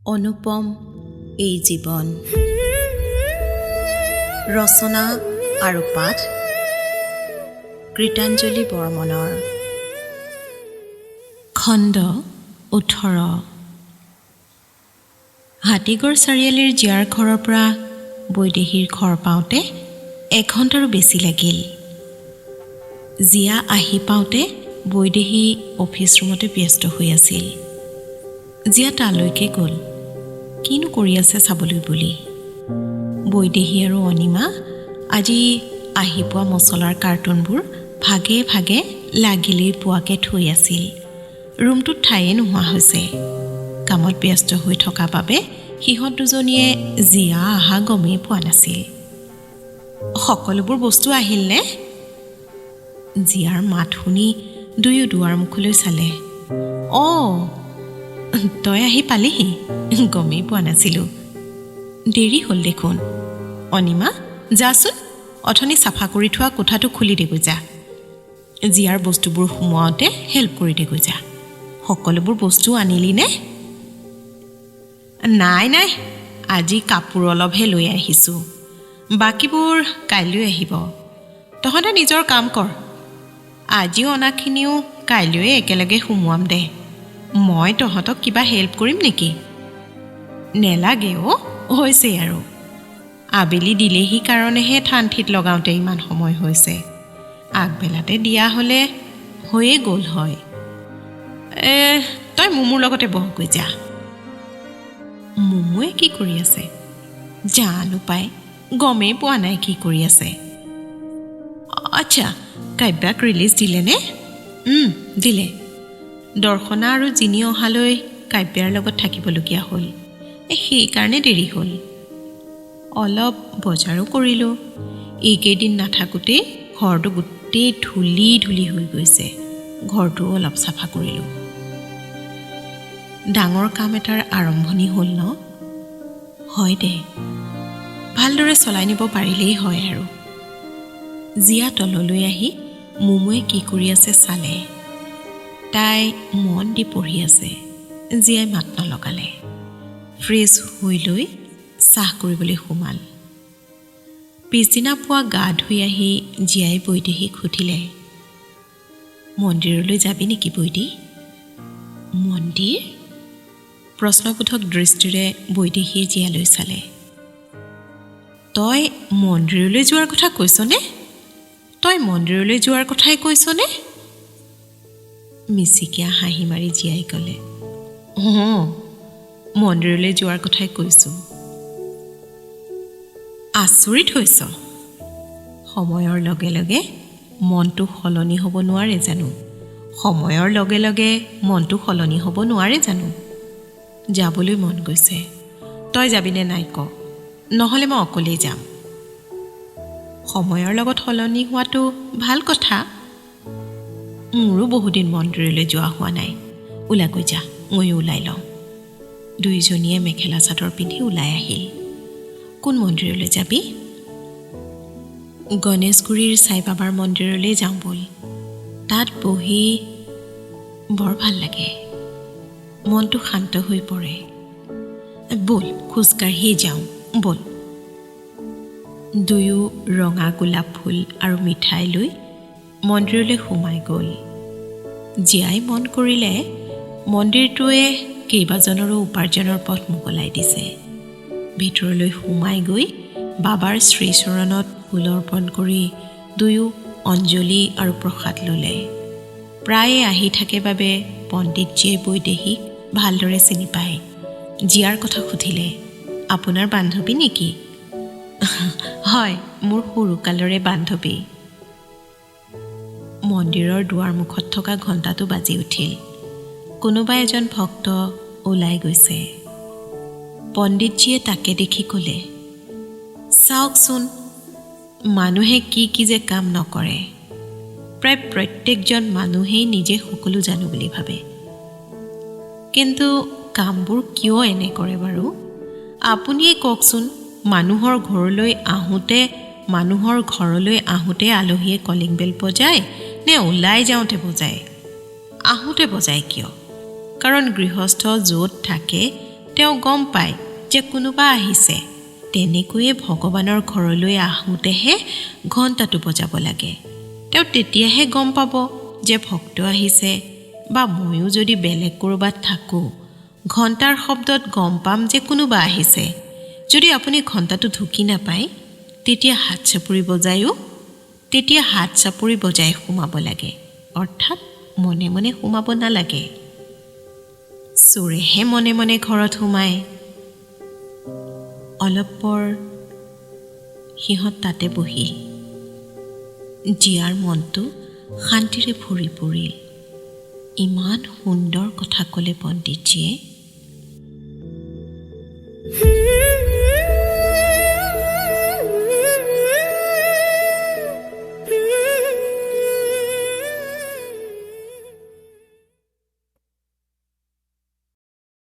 অনুপম এই জীৱন। ৰচনা আৰু পাঠ কৃতাঞ্জলি বৰ্মনৰ। খণ্ড 18। হাতীগড় চাৰিআলিৰ জিয়াৰ ঘৰৰ পৰা বৈদেহীৰ ঘৰ পাওঁতে 1 ঘণ্টাৰো বেছি লাগিল। জিয়া আহি পাওঁতে বৈদেহী অফিচ ৰুমতে ব্যস্ত হৈ আছিল। জিয়া তালৈকে গ'ল, কিনো কৰি আছে চাবলৈ বুলি। বৈদেহী আৰু অনিমা আজি আহি পোৱা মছলাৰ কাৰ্টুনবোৰ ভাগে ভাগে লাগিলেই পোৱাকৈ থৈ আছিল। ৰুমটোত ঠায়ে নোহোৱা হৈছে। কামত ব্যস্ত হৈ থকা বাবে সিহঁত দুজনীয়ে জিয়া অহা গমেই পোৱা নাছিল। সকলোবোৰ বস্তু আহিলনে? জিয়াৰ মাত শুনি দুয়ো দুৱাৰ মুখলৈ চালে। অঁ, তই আহি পালিহি? গমেই পোৱা নাছিলোঁ। দেৰি হ'ল দেখোন। অনিমা, যাচোন, অথনি চাফা কৰি থোৱা কোঠাটো খুলি দেগৈ যা। জিয়াৰ বস্তুবোৰ সোমোৱাওঁতে হেল্প কৰি দেগৈ যা। সকলোবোৰ বস্তু আনিলি নে? নাই, আজি কাপোৰ অলপহে লৈ আহিছোঁ। বাকীবোৰ কাইলৈ আহিব। তহঁতে নিজৰ কাম কৰ। আজিও অনাখিনিও কাইলৈ একেলগে সোমোৱাম দে। মই তহঁতক কিবা হেল্প কৰিম নেকি? নেলাগে অ', হৈছেই আৰু। আবেলি দিলেহি কাৰণেহে ঠান-ঠিত লগাওঁতে ইমান সময় হৈছে। আগবেলাতে দিয়া হ'লে হৈয়ে গ'ল হয়। তই মোৰ লগতে বহকৈ যা। মুমুৱে কি কৰি আছে? জানো পাই, গমেই পোৱা নাই কি কৰি আছে। আচ্ছা, কাব্যাক ৰিলিজ দিলেনে? দিলে। দৰ্শনা আৰু জিনি অহালৈ কাব্যাৰ লগত থাকিবলগীয়া হ'ল। সেইকাৰণে দেৰি হ'ল। অলপ বজাৰো কৰিলোঁ। এইকেইদিন নাথাকোঁতেই ঘৰটো গোটেই ধূলি হৈ গৈছে। ঘৰটো অলপ চাফা কৰিলোঁ। ডাঙৰ কাম এটাৰ আৰম্ভণি হ'ল ন? হয় দে, ভালদৰে চলাই নিব পাৰিলেই হয় আৰু। জিয়া তললৈ আহি মুমুৱে কি কৰি আছে চালে। তাই মন দি পঢ়ি আছে। জিয়াই মাত নলগালে। ফ্ৰেছ হৈ লৈ চাহ কৰিবলৈ সোমাল। পিছদিনা পুৱা গা ধুই আহি জিয়াই বৈদেহীক সুধিলে, মন্দিৰলৈ যাবি নেকি বৈদী? মন্দিৰ? প্ৰশ্নবোধক দৃষ্টিৰে বৈদেহীয়ে জিয়ালৈ চালে। তই মন্দিৰলৈ যোৱাৰ কথা কৈছনে? তই মন্দিৰলৈ যোৱাৰ কথাই কৈছনে? মিচিকীয়া হাঁহি মাৰি জিয়াই ক'লে, মন্দিৰলৈ যোৱাৰ কথাই কৈছোঁ। আচৰিত হৈছ। সময়ৰ লগে লগে মনটো সলনি হ'ব নোৱাৰে জানো? সময়ৰ লগে লগে মনটো সলনি হ'ব নোৱাৰে জানো? যাবলৈ মন গৈছে। তই যাবিনে নাই ক, নহ'লে মই অকলেই যাম। সময়ৰ লগত সলনি হোৱাটো ভাল কথা। মোৰো বহুদিন মন্দিৰলৈ যোৱা হোৱা নাই। ওলাগৈ যা, ময়ো ওলাই লওঁ। দুয়োজনীয়ে মেখেলা চাদৰ পিন্ধি ওলাই আহিল। কোন মন্দিৰলৈ যাবি? গণেশগুৰিৰ সাই বাবাৰ মন্দিৰলৈ যাওঁ ব'ল। তাত বহি বৰ ভাল লাগে। মনটো শান্ত হৈ পৰে। ব'ল, খোজকাঢ়িয়ে যাওঁ ব'ল। দুয়ো ৰঙা গোলাপ ফুল আৰু মিঠাই লৈ মন্দিৰলৈ সোমাই গ'ল। জিয়াই মন কৰিলে মন্দিৰটোৱে কেইবাজনৰো উপাৰ্জনৰ পথ মোকলাই দিছে। ভিতৰলৈ সোমাই গৈ বাবাৰ শ্ৰীচৰণত ফুল অৰ্পণ কৰি দুয়ো অঞ্জলি আৰু প্ৰসাদ ল'লে। প্ৰায়ে আহি থাকে বাবে পণ্ডিতজীয়ে বৈদেহীক ভালদৰে চিনি পায়। জিয়াৰ কথা সুধিলে, আপোনাৰ বান্ধৱী নেকি? হয়, মোৰ সৰুকালৰে বান্ধৱী। মন্দিৰৰ দুৱাৰ মুখত থকা ঘণ্টাটো বাজি উঠিল। কোনোবা এজন ভক্ত ওলাই গৈছে। পণ্ডিতজীয়ে তাকে দেখি ক'লে, চাওকচোন, মানুহে কি যে কাম নকৰে। প্ৰায় প্ৰত্যেকজন মানুহেই নিজে সকলো জানো বুলি ভাবে। কিন্তু কামবোৰ কিয় এনে কৰে বাৰু? আপুনিয়ে কওকচোন, মানুহৰ ঘৰলৈ আহোঁতে আলহীয়ে কলিং বেল বজায় নে ওলাই যাওঁতে বজায়? আহোঁতে বজায় কিয়? কাৰণ গৃহস্থ য'ত থাকে তেওঁ গম পায় যে কোনোবা আহিছে। তেনেকৈয়ে ভগৱানৰ ঘৰলৈ আহোঁতেহে ঘণ্টাটো বজাব লাগে। তেওঁ তেতিয়াহে গম পাব যে ভক্ত আহিছে। বা ময়ো যদি বেলেগ ক'ৰবাত থাকোঁ, ঘণ্টাৰ শব্দত গম পাম যে কোনোবা আহিছে। যদি আপুনি ঘণ্টাটো ঢুকি নাপায়, তেতিয়া হাত চাপৰি বজাই সোমাব লাগে। অৰ্থাৎ মনে মনে সোমাব নালাগে। চোৰেহে মনে মনে ঘৰত সোমায়। অলপ পৰ সিহঁত তাতে বহিল। জীয়াৰ মনটো শান্তিৰে ভৰি পৰিল। ইমান সুন্দৰ কথা ক'লে পণ্ডিতজীয়ে।